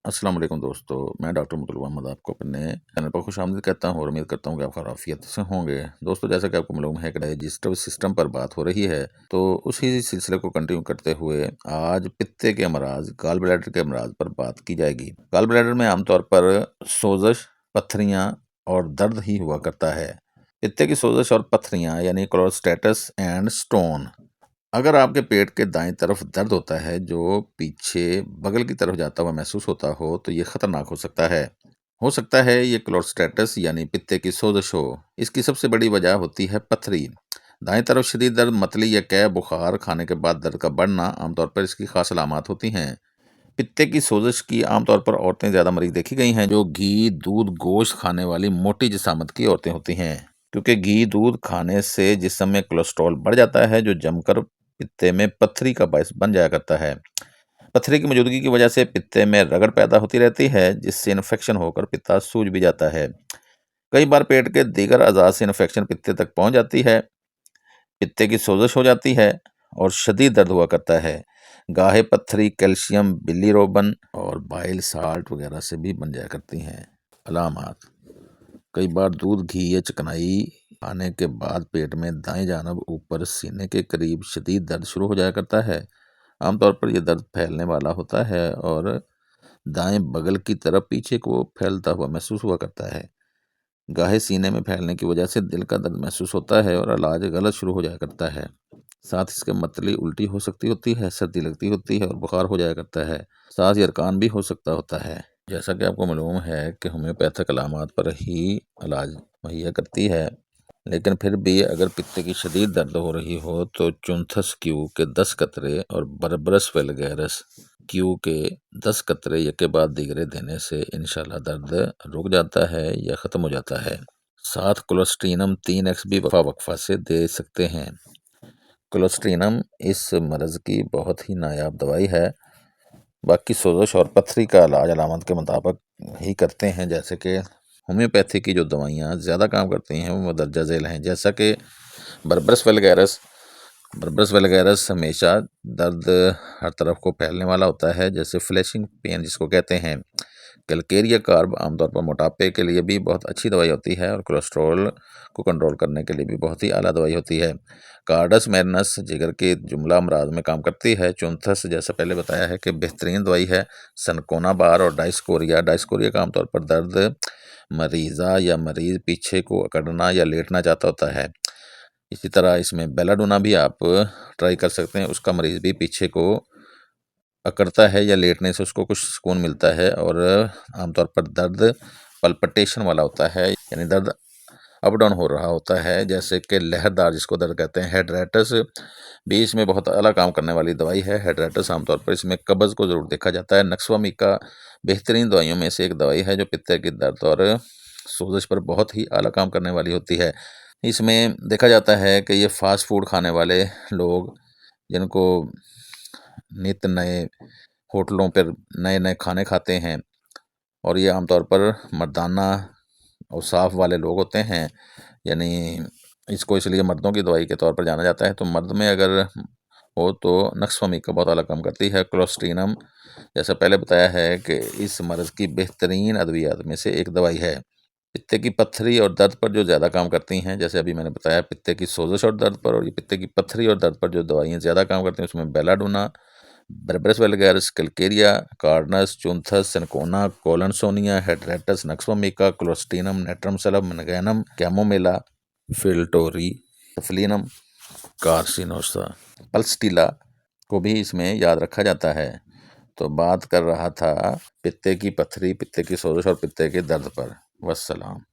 السلام علیکم دوستو، میں ڈاکٹر مطلب محمد آپ کو اپنے چینل پر خوش آمدید کہتا ہوں اور امید کرتا ہوں کہ آپ خیریت سے ہوں گے۔ دوستو، جیسا کہ آپ کو معلوم ہے کہ ڈائجسٹو سسٹم پر بات ہو رہی ہے، تو اسی سلسلے کو کنٹینیو کرتے ہوئے آج پتے کے امراض، گال بلیڈر کے امراض پر بات کی جائے گی۔ گال بلیڈر میں عام طور پر سوزش، پتھریاں اور درد ہی ہوا کرتا ہے۔ پتے کی سوزش اور پتھریاں یعنی کولسٹیٹس اینڈ سٹون۔ اگر آپ کے پیٹ کے دائیں طرف درد ہوتا ہے جو پیچھے بغل کی طرف جاتا ہوا محسوس ہوتا ہو تو یہ خطرناک ہو سکتا ہے یہ کولسٹیٹس یعنی پتے کی سوزش ہو۔ اس کی سب سے بڑی وجہ ہوتی ہے پتھری۔ دائیں طرف شدید درد، متلی یا قے بخار، کھانے کے بعد درد کا بڑھنا عام طور پر اس کی خاص علامات ہوتی ہیں۔ پتے کی سوزش کی عام طور پر عورتیں زیادہ مریض دیکھی گئی ہیں جو گھی، دودھ، گوشت کھانے والی موٹی جسامت کی عورتیں ہوتی ہیں، کیونکہ گھی دودھ کھانے سے جسم میں کولیسٹرول بڑھ جاتا ہے جو جم کر پتے میں پتھری کا باعث بن جایا کرتا ہے۔ پتھری کی موجودگی کی وجہ سے پتے میں رگڑ پیدا ہوتی رہتی ہے جس سے انفیکشن ہو کر پتا سوج بھی جاتا ہے۔ کئی بار پیٹ کے دیگر اعضاء سے انفیکشن پتے تک پہنچ جاتی ہے، پتے کی سوزش ہو جاتی ہے اور شدید درد ہوا کرتا ہے۔ گاہے پتھری کیلشیم، بلی روبن اور بائل سالٹ وغیرہ سے بھی بن جایا کرتی ہیں۔ علامات: کئی بار دودھ، گھی یا چکنائی کھانے کے بعد پیٹ میں دائیں جانب اوپر سینے کے قریب شدید درد شروع ہو جایا کرتا ہے۔ عام طور پر یہ درد پھیلنے والا ہوتا ہے اور دائیں بغل کی طرف پیچھے کو پھیلتا ہوا محسوس ہوا کرتا ہے۔ گاہے سینے میں پھیلنے کی وجہ سے دل کا درد محسوس ہوتا ہے اور علاج غلط شروع ہو جایا کرتا ہے۔ ساتھ اس کے متلی الٹی ہو سکتی ہوتی ہے، سردی لگتی ہوتی ہے اور بخار ہو جایا کرتا ہے۔ ساتھ یرقان بھی ہو سکتا ہوتا ہے۔ جیسا کہ آپ کو معلوم ہے کہ ہومیوپیتھک علامات پر ہی علاج مہیا کرتی ہے، لیکن پھر بھی اگر پتے کی شدید درد ہو رہی ہو تو چونتھس کیو کے 10 قطرے اور بربرس ویلگیرس کیو کے 10 قطرے یکے بعد دیگرے دینے سے انشاءاللہ درد رک جاتا ہے یا ختم ہو جاتا ہے۔ ساتھ کولسٹرینم 3x بھی وقفہ وقفہ سے دے سکتے ہیں۔ کولسٹرینم اس مرض کی بہت ہی نایاب دوائی ہے۔ باقی سوزش اور پتھری کا علاج علامات کے مطابق ہی کرتے ہیں، جیسے کہ ہومیوپیتھی کی جو دوائیاں زیادہ کام کرتی ہیں وہ مندرجہ ذیل ہیں، جیسا کہ بربرس ویلگیرس ہمیشہ درد ہر طرف کو پھیلنے والا ہوتا ہے، جیسے فلیشنگ پین جس کو کہتے ہیں۔ کیلکیریا کارب عام طور پر موٹاپے کے لیے بھی بہت اچھی دوائی ہوتی ہے اور کولیسٹرول کو کنٹرول کرنے کے لیے بھی بہت ہی اعلیٰ دوائی ہوتی ہے۔ کارڈس میرنس جگر کے جملہ امراض میں کام کرتی ہے۔ چونتھس جیسا پہلے بتایا ہے کہ بہترین دوائی ہے۔ سنکونا بار اور ڈائسکوریا کا عام طور پر درد مریضہ یا مریض پیچھے کو اکڑنا یا لیٹنا چاہتا ہوتا ہے۔ اسی طرح اس میں بیلاڈونا بھی آپ ٹرائی کر سکتے ہیں، اس کا مریض بھی پیچھے کو اکڑتا ہے یا لیٹنے سے اس کو کچھ سکون ملتا ہے اور عام طور پر درد پلپٹیشن والا ہوتا ہے، یعنی درد اپ ڈاؤن ہو رہا ہوتا ہے، جیسے کہ لہردار جس کو درد کہتے ہیں۔ ہیڈریٹس بھی اس میں بہت اعلیٰ کام کرنے والی دوائی ہے۔ ہیڈریٹس عام طور پر اس میں قبض کو ضرور دیکھا جاتا ہے۔ نکسوا میکا بہترین دوائیوں میں سے ایک دوائی ہے جو پتے کی درد اور سوزش پر بہت ہی اعلیٰ کام کرنے والی ہوتی ہے۔ اس میں دیکھا جاتا ہے کہ یہ فاسٹ فوڈ کھانے والے لوگ جن کو نت نئے ہوٹلوں پر نئے نئے کھانے کھاتے ہیں، اور یہ عام طور پر مردانہ اوصاف والے لوگ ہوتے ہیں، یعنی اس کو اس لیے مردوں کی دوائی کے طور پر جانا جاتا ہے، تو مرد میں اگر ہو تو نکسوا میکا بہت اعلیٰ کام کرتی ہے۔ کولسٹرینم جیسا پہلے بتایا ہے کہ اس مرض کی بہترین ادویات میں سے ایک دوائی ہے۔ پتے کی پتھری اور درد پر جو زیادہ کام کرتی ہیں، جیسے ابھی میں نے بتایا پتے کی سوزش اور درد پر، اور یہ پتے کی پتھری اور درد پر جو دوائیاں زیادہ کام کرتی ہیں اس میں بیلاڈونا، بربرس ویلگیرس، کیلکیریا، کارڈنس، چونتھس، سنکونا، کولنسونیا، ہیڈریٹس، نکسوا میکا، کولسٹرینم، نیٹرمسلم، منگینم، کیمومیلا، فلٹوری، سفلینم، کارسینوسا، پلسٹیلا کو بھی اس میں یاد رکھا جاتا ہے۔ تو بات کر رہا تھا پتے کی پتھری، پتے کی سوزش اور پتے کے درد پر۔ والسلام۔